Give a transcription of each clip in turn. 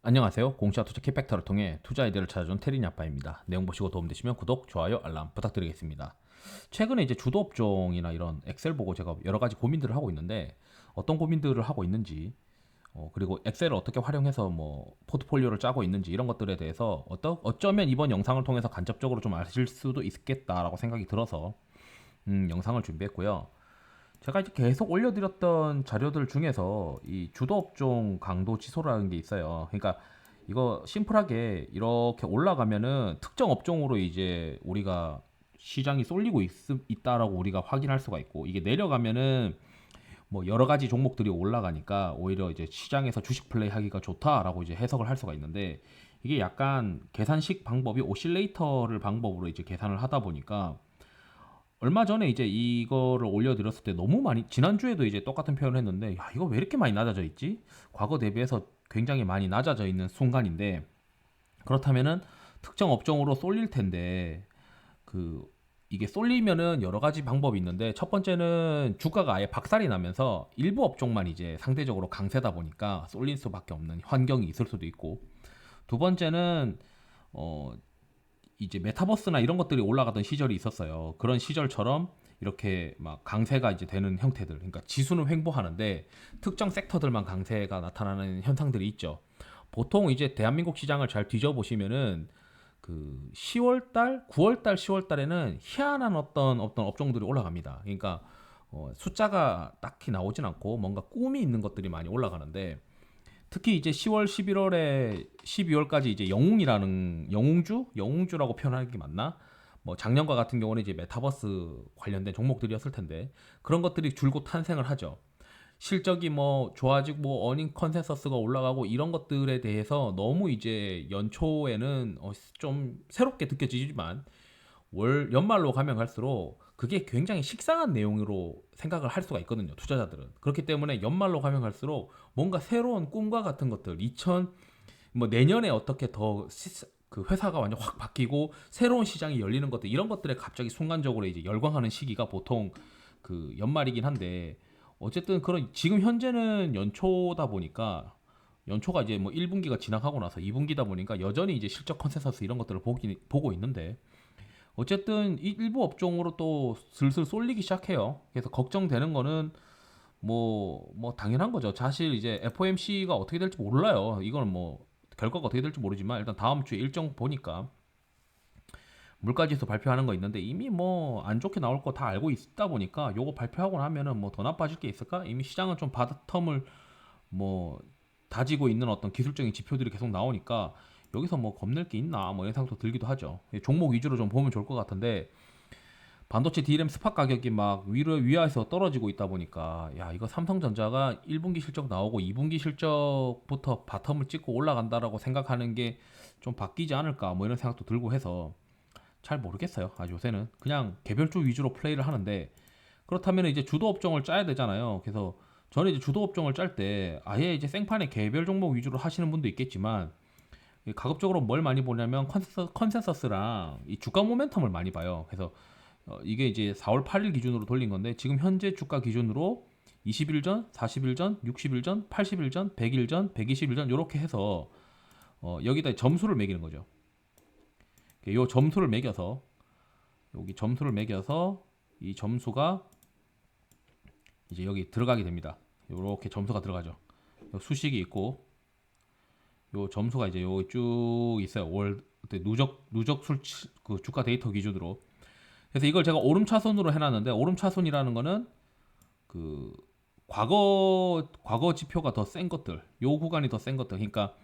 안녕하세요. 공시와 투자 키팩터를 통해 투자 아이디어를 찾아준 테리니 아빠입니다. 내용 보시고 도움되시면 구독, 좋아요, 알람 부탁드리겠습니다. 최근에 이제 주도 업종이나 이런 엑셀 보고 제가 여러 가지 고민들을 하고 있는데 어떤 고민들을 하고 있는지 그리고 엑셀을 어떻게 활용해서 뭐 포트폴리오를 짜고 있는지 이런 것들에 대해서 어쩌면 이번 영상을 통해서 간접적으로 좀 아실 수도 있겠다라고 생각이 들어서 영상을 준비했고요. 제가 이제 계속 올려드렸던 자료들 중에서 이 주도 업종 강도 지수라는 게 있어요. 그러니까 이거 심플하게 이렇게 올라가면은 특정 업종으로 이제 우리가 시장이 쏠리고 있다라고 우리가 확인할 수가 있고, 이게 내려가면은 뭐 여러 가지 종목들이 올라가니까 오히려 이제 시장에서 주식 플레이 하기가 좋다라고 이제 해석을 할 수가 있는데, 이게 약간 계산식 방법이 오실레이터를 방법으로 이제 계산을 하다 보니까 얼마 전에 이제 이거를 올려드렸을 때 너무 많이, 지난주에도 이제 똑같은 표현을 했는데, 야, 이거 왜 이렇게 많이 낮아져 있지? 과거 대비해서 굉장히 많이 낮아져 있는 순간인데, 그렇다면은 특정 업종으로 쏠릴 텐데, 그, 이게 쏠리면은 여러 가지 방법이 있는데, 첫 번째는 주가가 아예 박살이 나면서 일부 업종만 이제 상대적으로 강세다 보니까 쏠릴 수밖에 없는 환경이 있을 수도 있고, 두 번째는, 어, 이제 메타버스나 이런 것들이 올라가던 시절이 있었어요. 그런 시절처럼 이렇게 막 강세가 이제 되는 형태들. 그러니까 지수는 횡보하는데 특정 섹터들만 강세가 나타나는 현상들이 있죠. 보통 이제 대한민국 시장을 잘 뒤져보시면은 그 10월 달, 9월 달, 10월 달에는 희한한 어떤 업종들이 올라갑니다. 그러니까 숫자가 딱히 나오진 않고 뭔가 꿈이 있는 것들이 많이 올라가는데, 특히 이제 10월, 11월에 12월까지 이제 영웅주라고 표현하는 게 맞나? 뭐 작년과 같은 경우는 이제 메타버스 관련된 종목들이었을 텐데 그런 것들이 줄곧 탄생을 하죠. 실적이 뭐 좋아지고 뭐 어닝 컨센서스가 올라가고 이런 것들에 대해서 너무 이제 연초에는 좀 새롭게 느껴지지만 연말로 가면 갈수록 그게 굉장히 식상한 내용으로 생각을 할 수가 있거든요. 투자자들은. 그렇기 때문에 연말로 가면 갈수록 뭔가 새로운 꿈과 같은 것들, 뭐 내년에 어떻게 그 회사가 완전 확 바뀌고 새로운 시장이 열리는 것들, 이런 것들에 갑자기 순간적으로 이제 열광하는 시기가 보통 그 연말이긴 한데, 어쨌든 그런 지금 현재는 연초다 보니까, 연초가 이제 뭐 1분기가 지나가고 나서 2분기다 보니까 여전히 이제 실적 컨센서스 이런 것들을 보고 있는데, 어쨌든 이 일부 업종으로 또 슬슬 쏠리기 시작해요. 그래서 걱정되는 거는 뭐 당연한 거죠. 사실 이제 FOMC가 어떻게 될지 몰라요. 이거는 뭐 결과가 어떻게 될지 모르지만 일단 다음 주에 일정 보니까 물가지수 발표하는 거 있는데 이미 뭐 안 좋게 나올 거 다 알고 있다 보니까 요거 발표하고 나면은 뭐 더 나빠질 게 있을까? 이미 시장은 좀 바텀을 뭐 다지고 있는 어떤 기술적인 지표들이 계속 나오니까 여기서 뭐 겁낼 게 있나 뭐 이런 생각도 들기도 하죠. 종목 위주로 좀 보면 좋을 것 같은데, 반도체 D램 스팟 가격이 막 위에서 떨어지고 있다 보니까 야, 이거 삼성전자가 1분기 실적 나오고 2분기 실적부터 바텀을 찍고 올라간다라고 생각하는 게 좀 바뀌지 않을까 뭐 이런 생각도 들고 해서 잘 모르겠어요. 아주 요새는 그냥 개별주 위주로 플레이를 하는데, 그렇다면 이제 주도 업종을 짜야 되잖아요. 그래서 저는 이제 주도 업종을 짤 때 아예 이제 생판에 개별 종목 위주로 하시는 분도 있겠지만, 가급적으로 뭘 많이 보냐면 컨센서스랑 이 주가 모멘텀을 많이 봐요. 그래서 이게 이제 4월 8일 기준으로 돌린 건데 지금 현재 주가 기준으로 20일 전, 40일 전, 60일 전, 80일 전, 100일 전, 120일 전 이렇게 해서 여기다 점수를 매기는 거죠. 요 점수를 매겨서 여기 점수를 매겨서 이 점수가 이제 여기 들어가게 됩니다. 이렇게 점수가 들어가죠. 요 수식이 있고 요 점수가 이제 여기 쭉 있어요. 월 누적 수치 그 주가 데이터 기준으로. 그래서 이걸 제가 오름차순으로 해놨는데, 오름차순이라는 거는 그 과거 지표가 더 센 것들, 요 구간이 더 센 것들, 그러니까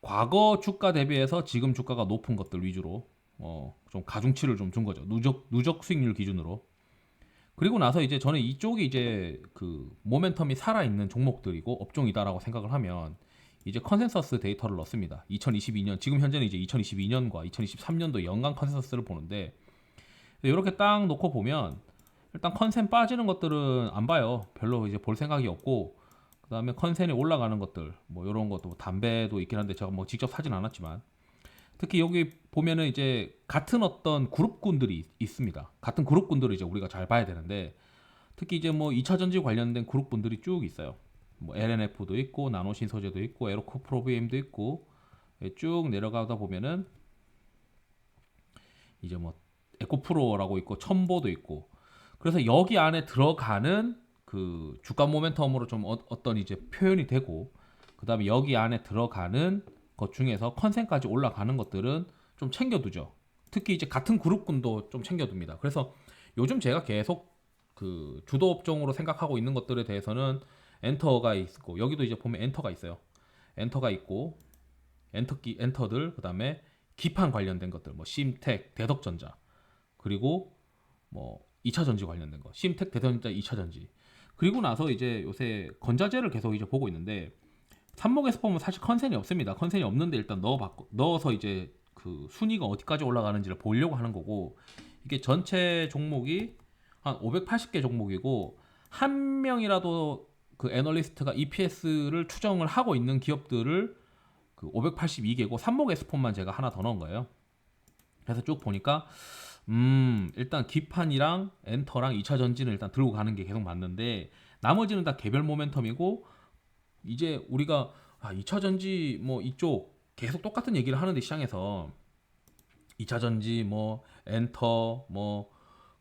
과거 주가 대비해서 지금 주가가 높은 것들 위주로 좀 가중치를 좀 준 거죠. 누적 수익률 기준으로. 그리고 나서 이제 저는 이쪽이 이제 그 모멘텀이 살아있는 종목들이고 업종이다라고 생각을 하면 이제 컨센서스 데이터를 넣습니다. 2022년, 지금 현재는 이제 2022년과 2023년도 연간 컨센서스를 보는데, 이렇게 딱 놓고 보면 일단 컨센 빠지는 것들은 안 봐요. 별로 이제 볼 생각이 없고, 그다음에 컨센이 올라가는 것들 뭐 이런 것도 뭐 담배도 있긴 한데 제가 뭐 직접 사진 않았지만, 특히 여기 보면은 이제 같은 어떤 그룹군들이 있습니다. 같은 그룹군들을 이제 우리가 잘 봐야 되는데, 특히 이제 뭐 2차 전지 관련된 그룹군들이 쭉 있어요. 뭐 LNF도 있고 나노신 소재도 있고 에로코프로비엠도 있고 쭉 내려가다 보면은 이제 뭐 에코프로라고 있고 첨보도 있고 그래서 여기 안에 들어가는 그 주가 모멘텀으로 좀 어떤 이제 표현이 되고 그다음에 여기 안에 들어가는 것 중에서 컨센까지 올라가는 것들은 좀 챙겨두죠. 특히 이제 같은 그룹군도 좀 챙겨둡니다. 그래서 요즘 제가 계속 그 주도 업종으로 생각하고 있는 것들에 대해서는 엔터가 있고 여기도 이제 보면 엔터가 있어요. 엔터가 있고 엔터들 그다음에 기판 관련된 것들 뭐 심텍, 대덕전자 그리고 뭐 2차 전지 관련된 거 심텍, 대덕전자, 2차 전지 그리고 나서 이제 요새 건자재를 계속 이제 보고 있는데 삽목에서 보면 사실 컨센이 없습니다. 컨센이 없는데 일단 넣어서 이제 그 순위가 어디까지 올라가는지를 보려고 하는 거고 이게 전체 종목이 한 580개 종목이고 한 명이라도 그 애널리스트가 EPS를 추정을 하고 있는 기업들을 그 582개고 삽목 에스폰만 제가 하나 더 넣은 거예요. 그래서 쭉 보니까 일단 기판이랑 엔터랑 2차 전지는 일단 들고 가는 게 계속 맞는데 나머지는 다 개별 모멘텀이고 이제 우리가 2차 전지 뭐 이쪽 계속 똑같은 얘기를 하는데 시장에서 2차 전지 뭐 엔터 뭐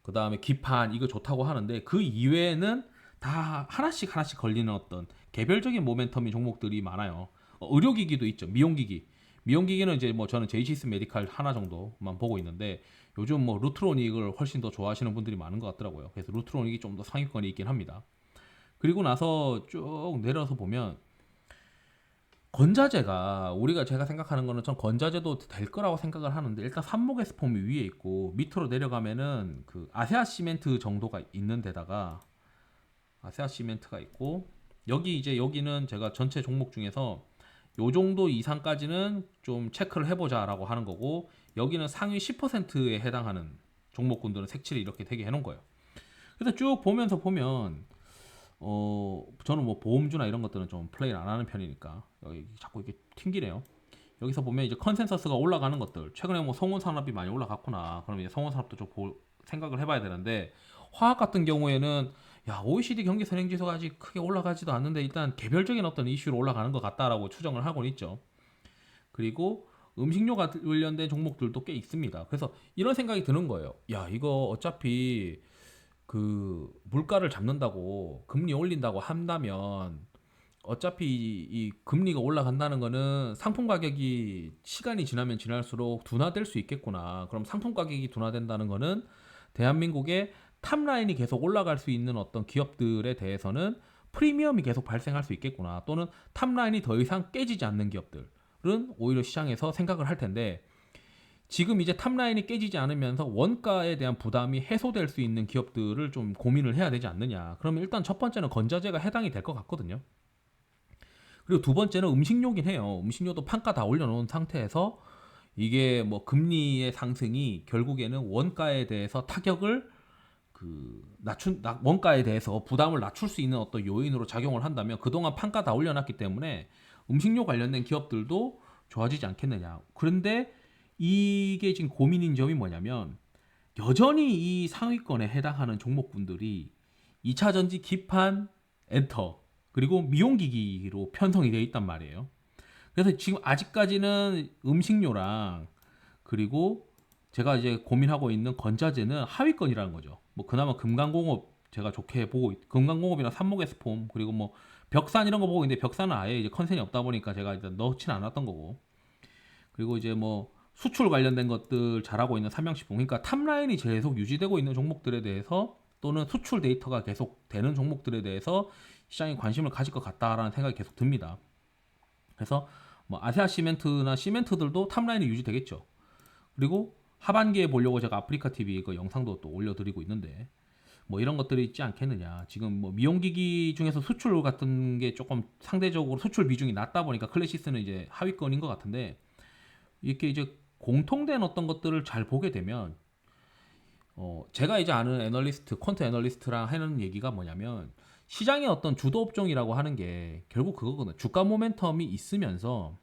그다음에 기판 이거 좋다고 하는데 그 이외에는 다 하나씩 걸리는 어떤 개별적인 모멘텀인 종목들이 많아요. 의료기기도 있죠. 미용기기는 이제 뭐 저는 제이시스 메디칼 하나 정도만 보고 있는데 요즘 뭐 루트로닉을 훨씬 더 좋아하시는 분들이 많은 것 같더라고요. 그래서 루트로닉이 좀 더 상위권에 있긴 합니다. 그리고 나서 쭉 내려서 보면 건자재가 우리가 제가 생각하는 거는 전 건자재도 될 거라고 생각을 하는데 일단 삽목에서 보면 위에 있고 밑으로 내려가면은 그 아세아 시멘트 정도가 있는 데다가 아세아 시멘트가 있고 여기 이제 여기는 제가 전체 종목 중에서 요 정도 이상까지는 좀 체크를 해보자라고 하는 거고 여기는 상위 10%에 해당하는 종목군들은 색칠을 이렇게 되게 해놓은 거예요. 그래서 쭉 보면서 보면 저는 뭐 보험주나 이런 것들은 좀 플레이를 안 하는 편이니까 여기 자꾸 이렇게 튕기네요. 여기서 보면 이제 컨센서스가 올라가는 것들 최근에 뭐 성원산업이 많이 올라갔구나. 그럼 이제 성원산업도 좀 생각을 해봐야 되는데 화학 같은 경우에는 야 OECD 경기 선행지수가 아직 크게 올라가지도 않는데 일단 개별적인 어떤 이슈로 올라가는 것 같다라고 추정을 하고는 있죠. 그리고 음식료가 관련된 종목들도 꽤 있습니다. 그래서 이런 생각이 드는 거예요. 야 이거 어차피 그 물가를 잡는다고 금리 올린다고 한다면 어차피 이 금리가 올라간다는 거는 상품 가격이 시간이 지나면 지날수록 둔화될 수 있겠구나. 그럼 상품 가격이 둔화된다는 거는 대한민국의 탑라인이 계속 올라갈 수 있는 어떤 기업들에 대해서는 프리미엄이 계속 발생할 수 있겠구나. 또는 탑라인이 더 이상 깨지지 않는 기업들은 오히려 시장에서 생각을 할 텐데 지금 이제 탑라인이 깨지지 않으면서 원가에 대한 부담이 해소될 수 있는 기업들을 좀 고민을 해야 되지 않느냐. 그러면 일단 첫 번째는 건자재가 해당이 될 것 같거든요. 그리고 두 번째는 음식료긴 해요. 음식료도 판가 다 올려놓은 상태에서 이게 뭐 금리의 상승이 결국에는 원가에 대해서 타격을 원가에 대해서 부담을 낮출 수 있는 어떤 요인으로 작용을 한다면 그동안 판가 다 올려놨기 때문에 음식료 관련된 기업들도 좋아지지 않겠느냐. 그런데 이게 지금 고민인 점이 뭐냐면 여전히 이 상위권에 해당하는 종목군들이 2차 전지 기판, 엔터 그리고 미용기기로 편성이 되어 있단 말이에요. 그래서 지금 아직까지는 음식료랑 그리고 제가 이제 고민하고 있는 건자재는 하위권이라는 거죠. 뭐 그나마 금강공업 제가 좋게 보고 금강공업이나 삼목에스폼 그리고 뭐 벽산 이런 거 보고 있는데 벽산은 아예 이제 컨센이 없다 보니까 제가 일단 넣지는 않았던 거고 그리고 이제 뭐 수출 관련된 것들 잘하고 있는 삼양식품 그러니까 탑라인이 계속 유지되고 있는 종목들에 대해서 또는 수출 데이터가 계속 되는 종목들에 대해서 시장이 관심을 가질 것 같다라는 생각이 계속 듭니다. 그래서 뭐 아세아 시멘트나 시멘트들도 탑라인이 유지되겠죠. 그리고 하반기에 보려고 제가 아프리카 TV 그 영상도 또 올려드리고 있는데 뭐 이런 것들이 있지 않겠느냐. 지금 뭐 미용기기 중에서 수출 같은 게 조금 상대적으로 수출 비중이 낮다 보니까 클래시스는 이제 하위권인 것 같은데 이렇게 이제 공통된 어떤 것들을 잘 보게 되면 제가 이제 아는 애널리스트, 퀀트 애널리스트랑 하는 얘기가 뭐냐면 시장의 어떤 주도 업종이라고 하는 게 결국 그거거든요. 주가 모멘텀이 있으면서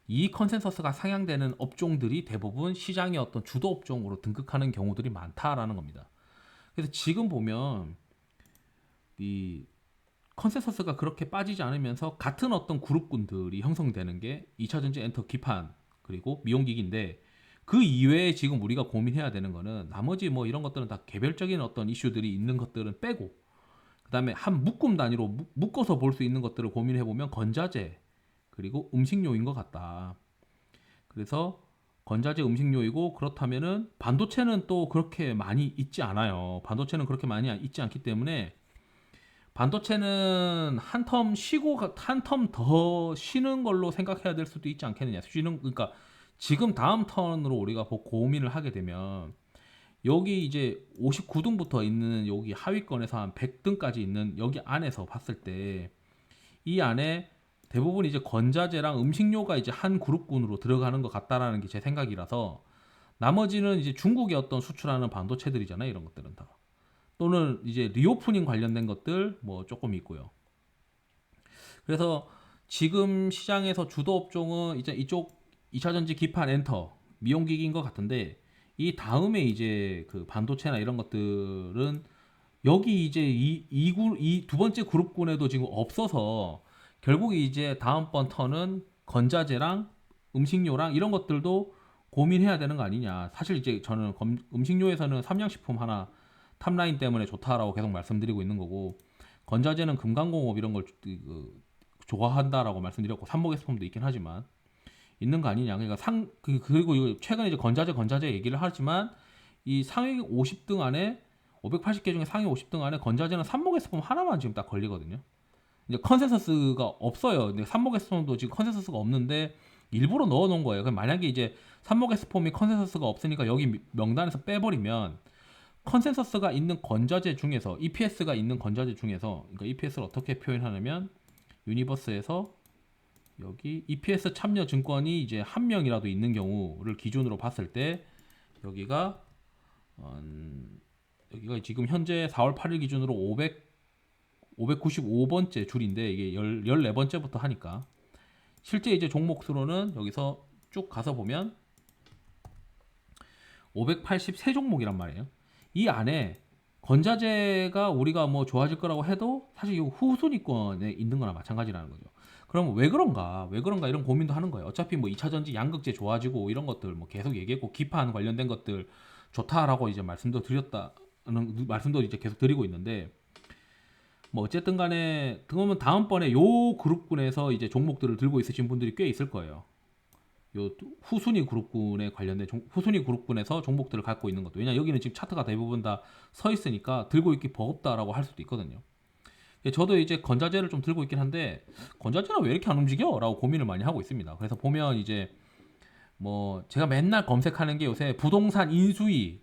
이 컨센서스가 상향되는 업종들이 대부분 시장의 어떤 주도 업종으로 등극하는 경우들이 많다라는 겁니다. 그래서 지금 보면 이 컨센서스가 그렇게 빠지지 않으면서 같은 어떤 그룹군들이 형성되는 게 2차전지 엔터 기판 그리고 미용기기인데, 그 이외에 지금 우리가 고민해야 되는 거는 나머지 뭐 이런 것들은 다 개별적인 어떤 이슈들이 있는 것들은 빼고, 그 다음에 한 묶음 단위로 묶어서 볼 수 있는 것들을 고민해 보면 건자재 그리고 음식료인 것 같다. 그래서 건자재 음식료이고, 그렇다면은 반도체는 또 그렇게 많이 있지 않아요. 반도체는 그렇게 많이 있지 않기 때문에 반도체는 한 텀 쉬고 한 텀 더 쉬는 걸로 생각해야 될 수도 있지 않겠느냐. 쉬는, 그러니까 지금 다음 턴으로 우리가 고민을 하게 되면 여기 이제 59등부터 있는 여기 하위권에서 한 100등까지 있는 여기 안에서 봤을 때 이 안에 대부분 이제 건자재랑 음식료가 이제 한 그룹군으로 들어가는 것 같다라는 게 제 생각이라서, 나머지는 이제 중국의 어떤 수출하는 반도체들이잖아요. 이런 것들은 다. 또는 이제 리오프닝 관련된 것들 뭐 조금 있고요. 그래서 지금 시장에서 주도 업종은 이제 이쪽 2차전지 기판 엔터 미용기기인 것 같은데, 이 다음에 이제 그 반도체나 이런 것들은 여기 이제 이 두 번째 그룹군에도 지금 없어서, 결국 이제 다음번 턴은 건자재랑 음식료랑 이런 것들도 고민해야 되는 거 아니냐. 사실 이제 저는 음식료에서는 삼양식품 하나 탑라인 때문에 좋다라고 계속 말씀드리고 있는 거고, 건자재는 금강공업 이런 걸 좋아한다라고 말씀드렸고, 삼목에스폼도 있긴 하지만 있는 거 아니냐. 그러니까 그리고 최근에 이제 건자재 얘기를 하지만 이 상위 50등 안에 580개 중에 상위 50등 안에 건자재는 삼목에스폼 하나만 지금 딱 걸리거든요. 이제 컨센서스가 없어요. 근데 삼목에스폼도 지금 컨센서스가 없는데 일부러 넣어놓은 거예요. 그럼 만약에 이제 삼목에스폼이 컨센서스가 없으니까 여기 명단에서 빼버리면, 컨센서스가 있는 건자재 중에서 EPS가 있는 건자재 중에서, 그러니까 EPS를 어떻게 표현하냐면 유니버스에서 여기 EPS 참여 증권이 이제 한 명이라도 있는 경우를 기준으로 봤을 때 여기가 여기가 지금 현재 4월 8일 기준으로 595번째 줄인데, 이게 14번째부터 하니까 실제 이제 종목 수로는 여기서 쭉 가서 보면 583종목이란 말이에요. 이 안에 건자재가 우리가 뭐 좋아질 거라고 해도 사실 이 후순위권에 있는 거나 마찬가지라는 거죠. 그럼 왜 그런가? 왜 그런가? 이런 고민도 하는 거예요. 어차피 뭐 2차전지 양극재 좋아지고 이런 것들 뭐 계속 얘기했고, 기판 관련된 것들 좋다라고 이제 말씀도 이제 계속 드리고 있는데, 뭐 어쨌든 간에 그러면 다음번에 요 그룹군에서 이제 종목들을 들고 있으신 분들이 꽤 있을 거예요. 요 후순위 그룹군에 관련된 후순위 그룹군에서 종목들을 갖고 있는 것도, 왜냐 여기는 지금 차트가 대부분 다 서 있으니까 들고 있기 버겁다라고 할 수도 있거든요. 저도 이제 건자재를 좀 들고 있긴 한데, 건자재는 왜 이렇게 안 움직여? 라고 고민을 많이 하고 있습니다. 그래서 보면 이제 뭐 제가 맨날 검색하는 게 요새 부동산 인수위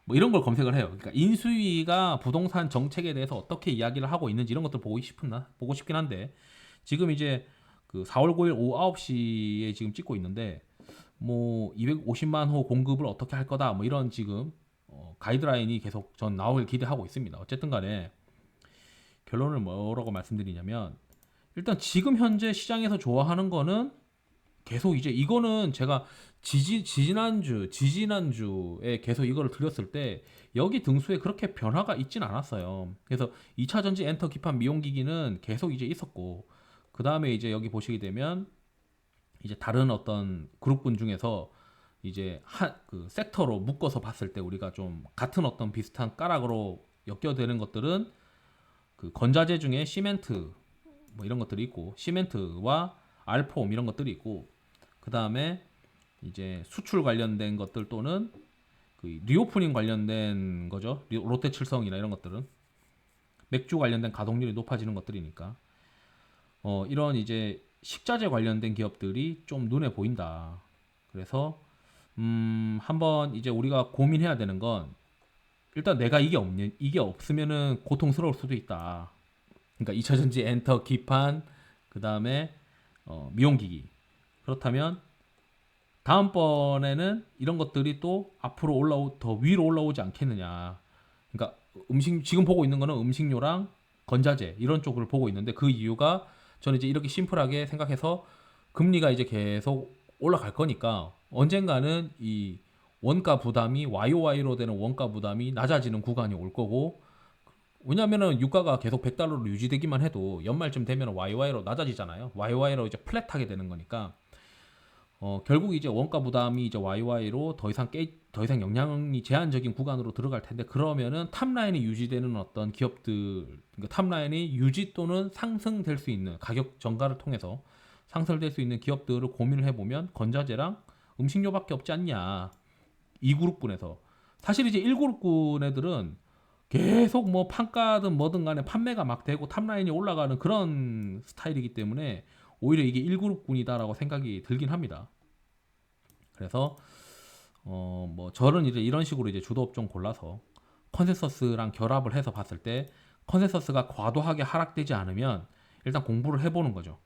뭐 이런 걸 검색을 해요. 그러니까 인수위가 부동산 정책에 대해서 어떻게 이야기를 하고 있는지 이런 것들 보고 싶긴 한데, 지금 이제 그 4월 9일 오후 9시에 지금 찍고 있는데, 뭐 250만 호 공급을 어떻게 할 거다 뭐 이런 지금 가이드라인이 계속 전 나오길 기대하고 있습니다. 어쨌든 간에 결론을 뭐라고 말씀드리냐면, 일단 지금 현재 시장에서 좋아하는 거는 계속 이제 이거는 제가 지지난주에 계속 이거를 드렸을 때 여기 등수에 그렇게 변화가 있진 않았어요. 그래서 2차 전지 엔터 기판 미용기기는 계속 이제 있었고, 그 다음에 이제 여기 보시게 되면 이제 다른 어떤 그룹군 중에서 이제 그 섹터로 묶어서 봤을 때 우리가 좀 같은 어떤 비슷한 까락으로 엮여되는 것들은 그 건자재 중에 시멘트 뭐 이런 것들이 있고, 시멘트와 알폼 이런 것들이 있고, 그 다음에 이제 수출 관련된 것들 또는 그 리오프닝 관련된 거죠. 롯데칠성이나 이런 것들은 맥주 관련된 가동률이 높아지는 것들이니까 이런 이제 식자재 관련된 기업들이 좀 눈에 보인다. 그래서 한번 이제 우리가 고민해야 되는 건, 일단 내가 이게 없으면은 고통스러울 수도 있다. 그러니까 2차전지 엔터 기판 그 다음에 미용기기. 그렇다면 다음번에는 이런 것들이 또 앞으로 더 위로 올라오지 않겠느냐. 그러니까 지금 보고 있는 거는 음식료랑 건자재 이런 쪽을 보고 있는데, 그 이유가 저는 이제 이렇게 심플하게 생각해서 금리가 이제 계속 올라갈 거니까 언젠가는 이 원가 부담이 YOY로 되는 원가 부담이 낮아지는 구간이 올 거고, 왜냐면은 유가가 계속 100달러로 유지되기만 해도 연말쯤 되면 YY로 낮아지잖아요. YY로 이제 플랫하게 되는 거니까 결국 이제 원가 부담이 이제 YY로 더 이상 영향이 제한적인 구간으로 들어갈 텐데 그러면은 탑라인이 유지되는 어떤 기업들 그러니까 탑라인이 유지 또는 상승될 수 있는 가격 전가를 통해서 상승될 수 있는 기업들을 고민을 해보면 건자재랑 음식료밖에 없지 않냐. 2그룹군에서 사실 이제 1그룹군 애들은 계속 뭐 판가든 뭐든 간에 판매가 막 되고 탑라인이 올라가는 그런 스타일이기 때문에 오히려 이게 1그룹군이다라고 생각이 들긴 합니다. 그래서 뭐 저는 이제 이런 식으로 이제 주도 업종 골라서 컨센서스랑 결합을 해서 봤을 때 컨센서스가 과도하게 하락되지 않으면 일단 공부를 해보는 거죠.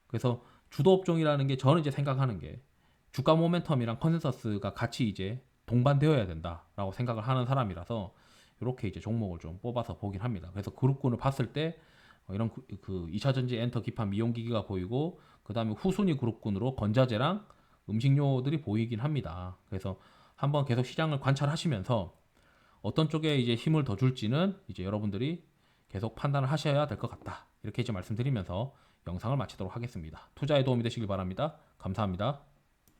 그래서 주도 업종이라는 게 저는 이제 생각하는 게 주가 모멘텀이랑 컨센서스가 같이 이제 동반되어야 된다라고 생각을 하는 사람이라서 이렇게 이제 종목을 좀 뽑아서 보긴 합니다. 그래서 그룹군을 봤을 때 이런 그 2차전지 엔터 기판 미용기기가 보이고 그 다음에 후순위 그룹군으로 건자재랑 음식료들이 보이긴 합니다. 그래서 한번 계속 시장을 관찰하시면서 어떤 쪽에 이제 힘을 더 줄지는 이제 여러분들이 계속 판단을 하셔야 될 것 같다. 이렇게 이제 말씀드리면서 영상을 마치도록 하겠습니다. 투자에 도움이 되시길 바랍니다. 감사합니다.